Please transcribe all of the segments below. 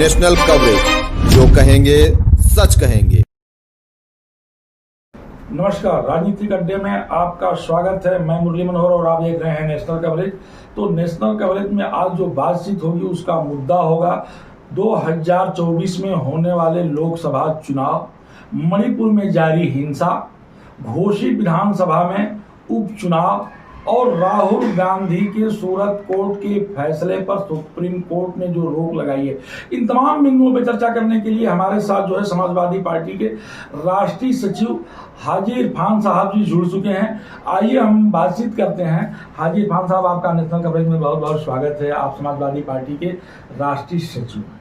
National coverage, जो कहेंगे सच कहेंगे। नमस्कार, राजनीतिक अड्डे में आपका स्वागत है। मैं मुरली मनोहर और आप देख रहे हैं नेशनल कवरेज। तो नेशनल कवरेज में आज जो बातचीत होगी उसका मुद्दा होगा 2024 में होने वाले लोकसभा चुनाव, मणिपुर में जारी हिंसा, घोषित विधानसभा में उपचुनाव और राहुल गांधी के सूरत कोर्ट के फैसले पर सुप्रीम कोर्ट ने जो रोक लगाई है। इन तमाम बिंदुओं पर चर्चा करने के लिए हमारे साथ जो है समाजवादी पार्टी के राष्ट्रीय सचिव हाजी इरफान साहब जी जुड़ चुके हैं। आइए हम बातचीत करते हैं। हाजी इरफान साहब, आपका नेशनल कवरेज में बहुत बहुत स्वागत है। आप समाजवादी पार्टी के राष्ट्रीय सचिव हैं।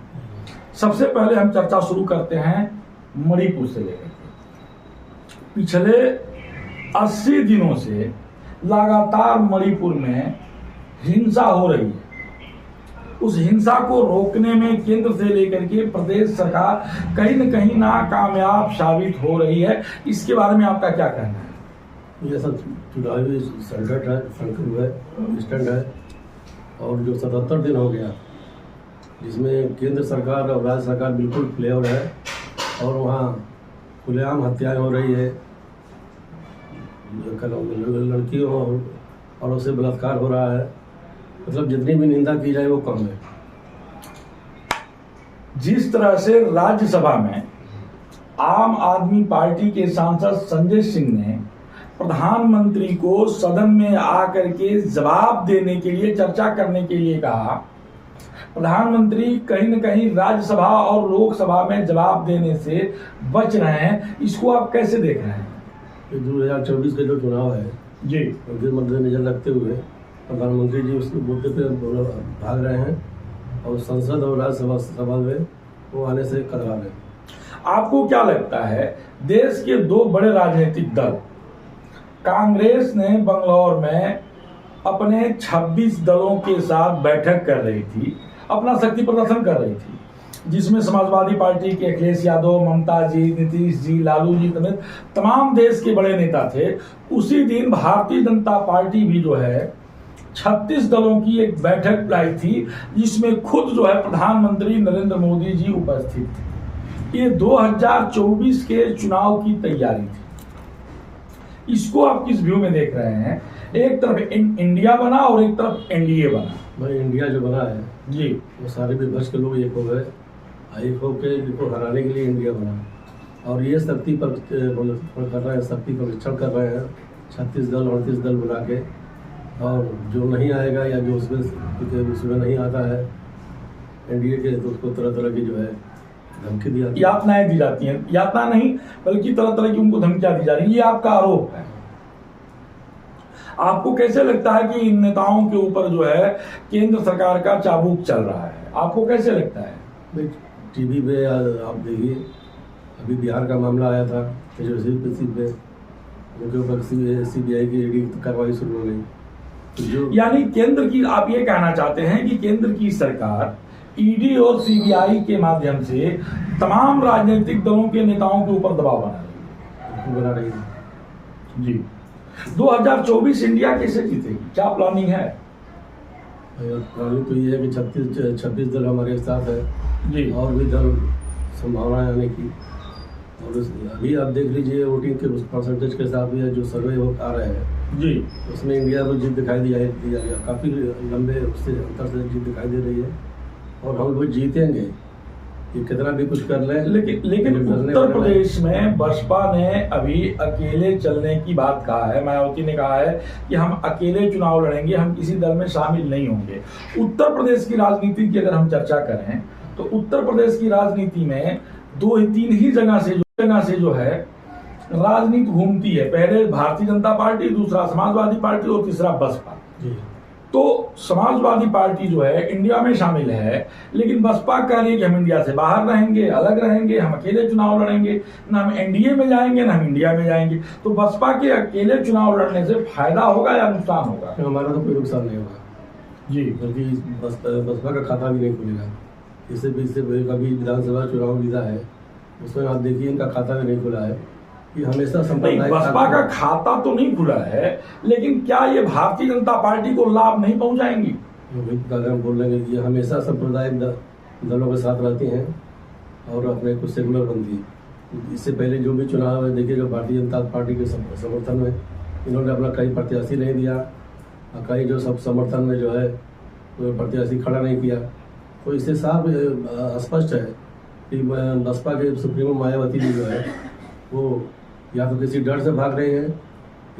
सबसे पहले हम चर्चा शुरू करते हैं मणिपुर से लेकर। पिछले 80 दिनों से लगातार मणिपुर में हिंसा हो रही है। उस हिंसा को रोकने में केंद्र से लेकर के प्रदेश सरकार कहीं न कहीं नाकामयाब साबित हो रही है। इसके बारे में आपका क्या कहना है? ये सब चुनावी संकट है, स्टंट है। और जो 77 दिन हो गया जिसमें केंद्र सरकार और राज्य सरकार बिल्कुल फेल है और वहाँ खुलेआम हत्याएं हो रही है, लड़कियों और उससे बलात्कार हो रहा है। मतलब जितनी भी निंदा की जाए वो कम है। जिस तरह से राज्यसभा में आम आदमी पार्टी के सांसद संजय सिंह ने प्रधानमंत्री को सदन में आकर के जवाब देने के लिए, चर्चा करने के लिए कहा, प्रधानमंत्री कहीं न कहीं राज्यसभा और लोकसभा में जवाब देने से बच रहे हैं। इसको आप कैसे देख रहे हैं? 2024 का जो चुनाव है जी, उनके मद्देनजर रखते हुए प्रधानमंत्री जी उसके मुद्दे पे भाग रहे हैं और संसद और राज्यसभा में वो आने से कतरा रहे हैं। आपको क्या लगता है, देश के दो बड़े राजनीतिक दल, कांग्रेस ने बंगलौर में अपने 26 दलों के साथ बैठक कर रही थी, अपना शक्ति प्रदर्शन कर रही थी, जिसमें समाजवादी पार्टी के अखिलेश यादव, ममता जी, नीतीश जी, लालू जी समेत तमाम देश के बड़े नेता थे। उसी दिन भारतीय जनता पार्टी भी जो है 36 दलों की एक बैठक बुलाई थी, जिसमें खुद जो है प्रधानमंत्री नरेंद्र मोदी जी उपस्थित थे। ये 2024 के चुनाव की तैयारी थी। इसको आप किस व्यू में देख रहे हैं? एक तरफ इंडिया बना और एक तरफ एनडीए बना। भाई इंडिया जो बना है जी, वो सारे विपक्ष के लोग एक हो गए, एक होकर इनको हराने के लिए इंडिया बना और ये शक्ति पर कर रहे हैं, शक्ति परीक्षण कर रहे हैं। 36 दल 38 दल बुला के, और जो नहीं आएगा या जो उसमें नहीं आता है एनडीए के, तो उसको तरह तरह की जो है धमकी दी जाती है, यातनाएं दी जाती हैं। यातना नहीं बल्कि तरह तरह की उनको धमकियां दी जा रही है। ये आपका आरोप है। आपको कैसे लगता है कि इन नेताओं के ऊपर जो है केंद्र सरकार का चाबुक चल रहा है? आपको कैसे लगता है? टीवी पे आप देखिए, अभी बिहार का मामला आया था तेजस्वी पे, उनके ऊपर सीबीआई की ईडी कार्रवाई शुरू हो गई। तो जो यानी केंद्र की, आप ये कहना चाहते हैं कि केंद्र की सरकार ईडी और सीबीआई के माध्यम से तमाम राजनीतिक दलों के नेताओं के ऊपर दबाव बना रही है। जी, 2024 इंडिया कैसे जीतेगी? क्या प्लानिंग है? प्लानिंग तो ये है कि 26 दल हमारे साथ है जी, और भी दल संभावना है आने की। और अभी आप देख लीजिए वोटिंग के उस परसेंटेज के साथ भी जो सर्वे वो आ रहे हैं जी, उसमें इंडिया को जीत दिखाई दिया है, काफ़ी लंबे उससे अंतर से जीत दिखाई दे रही है और हम लोग जीतेंगे, ये कितना भी कुछ कर लें। लेकिन उत्तर प्रदेश में बसपा ने अभी अकेले चलने की बात कहा है। मायावती ने कहा है कि हम अकेले चुनाव लड़ेंगे, हम किसी दल में शामिल नहीं होंगे। उत्तर प्रदेश की राजनीति की अगर हम चर्चा करें तो उत्तर प्रदेश की राजनीति में 2-3 ही जगह से जो है राजनीति घूमती है। पहले भारतीय जनता पार्टी, दूसरा समाजवादी पार्टी और तीसरा बसपा। तो समाजवादी पार्टी जो है इंडिया में शामिल है, लेकिन बसपा कह रही है कि हम इंडिया से बाहर रहेंगे, अलग रहेंगे, हम अकेले चुनाव लड़ेंगे, ना हम एनडीए में जाएंगे ना हम इंडिया में जाएंगे। तो बसपा के अकेले चुनाव लड़ने से फायदा होगा या नुकसान होगा? हमारा तो कोई नुकसान नहीं होगा जी, बल्कि बसपा का खाता भी नहीं खुलेगा। इससे कभी विधानसभा चुनाव जीता है, उसमें आप देखिए इनका खाता भी नहीं खुला है। ये हमेशा बसपा का खाता तो नहीं खुला है, लेकिन क्या ये भारतीय जनता पार्टी को लाभ नहीं पहुंचाएंगी? हम बोल रहे हैं कि हमेशा सांप्रदायिक दलों के साथ रहती हैं और अपने कुछ सेकुलर बनती है। इससे पहले जो भी चुनाव है देखिएगा भारतीय जनता पार्टी के समर्थन में इन्होंने अपना कई प्रत्याशी नहीं दिया और कई जो सब समर्थन में जो है तो प्रत्याशी खड़ा नहीं किया। तो इससे साफ स्पष्ट है कि बसपा के सुप्रीमो मायावती जी जो है वो या तो किसी डर से भाग रही है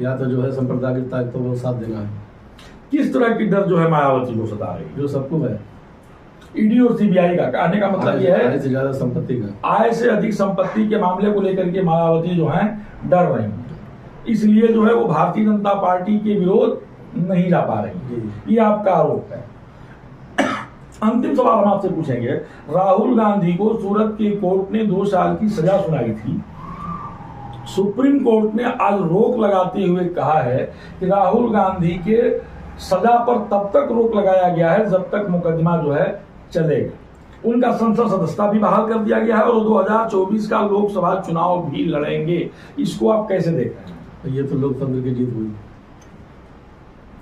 या तो जो है सांप्रदायिक ताकतों को साथ देना है। किस तरह की डर जो है मायावती को सता रही है? जो सबको है ईडी और सीबीआई का कहने का मतलब यह है आय से ज्यादा संपत्ति का, आय से अधिक संपत्ति के मामले को लेकर के मायावती जो है डर रही हैं, इसलिए जो है वो भारतीय जनता पार्टी के विरोध नहीं जा पा रही। ये आपका आरोप है। अंतिम सवाल हम आपसे पूछेंगे, राहुल गांधी को सूरत के कोर्ट ने 2 साल की सजा सुनाई थी। सुप्रीम कोर्ट ने आज रोक लगाते हुए कहा है कि राहुल गांधी के सजा पर तब तक रोक लगाया गया है जब तक मुकदमा जो है चलेगा। उनका संसद सदस्यता भी बहाल कर दिया गया है और 2024 का लोकसभा चुनाव भी लड़ेंगे। इसको आप कैसे देख रहे हैं? ये तो लोकतंत्र की जीत हुई।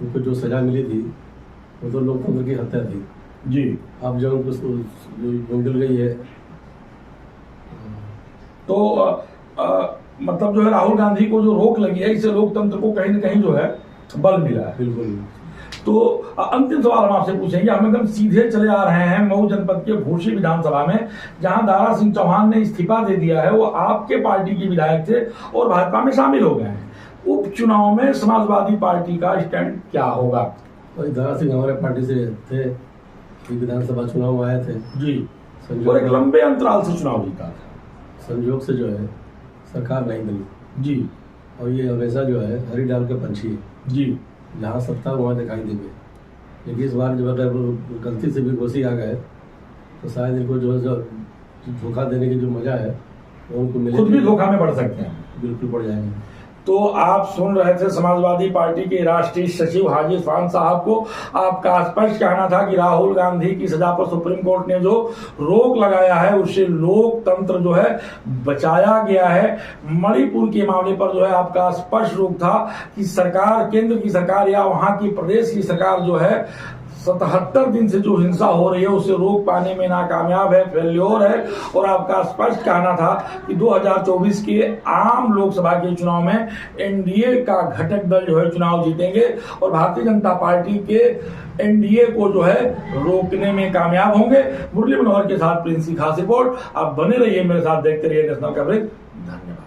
उनको जो सजा मिली थी वो तो लोकतंत्र की हत्या थी जी। अब जब उनको मिल गई है तो मतलब जो है राहुल गांधी को जो रोक लगी है इससे लोकतंत्र को कहीं ना कहीं जो है बल मिला है। बिल्कुल। तो अंतिम सवाल हम आपसे पूछेंगे, हम एकदम सीधे चले आ रहे हैं मऊ जनपद के घोसी विधानसभा में, जहां दारा सिंह चौहान ने इस्तीफा दे दिया है। वो आपके पार्टी के विधायक थे और भाजपा में शामिल हो गए हैं। उपचुनाव में समाजवादी पार्टी का स्टैंड क्या होगा? वही दारा सिंह हमारे पार्टी से थे, विधानसभा चुनाव आए थे जी, और एक लंबे अंतराल से चुनाव जीता था। संयोग से जो है सरकार नहीं मिली जी, और ये हमेशा जो है हरी डाल के पंछी है जी, जहाँ सत्ता वहाँ दिखाई देंगे। लेकिन इस बार जब अगर गलती से भी घोसी आ गए तो शायद इनको जो धोखा देने की जो मजा है वो उनको मिले, खुद भी धोखा में पड़ सकते हैं। बिल्कुल पड़ जाएंगे। तो आप सुन रहे थे समाजवादी पार्टी के राष्ट्रीय सचिव हाजी इरफान साहब को। आपका स्पष्ट कहना था कि राहुल गांधी की सजा पर सुप्रीम कोर्ट ने जो रोक लगाया है उससे लोकतंत्र जो है बचाया गया है। मणिपुर के मामले पर जो है आपका स्पष्ट रूप था कि सरकार, केंद्र की सरकार या वहां की प्रदेश की सरकार जो है 77 दिन से जो हिंसा हो रही है उसे रोक पाने में नाकामयाब है, फेल्योर है। और आपका स्पष्ट कहना था कि 2024 के आम लोकसभा के चुनाव में एनडीए का घटक दल जो है चुनाव जीतेंगे और भारतीय जनता पार्टी के एनडीए को जो है रोकने में कामयाब होंगे। मुरली मनोहर के साथ प्रिंसी खास रिपोर्ट। आप बने रहिए मेरे साथ, देखते रहिए नेशनल कवरेज। धन्यवाद।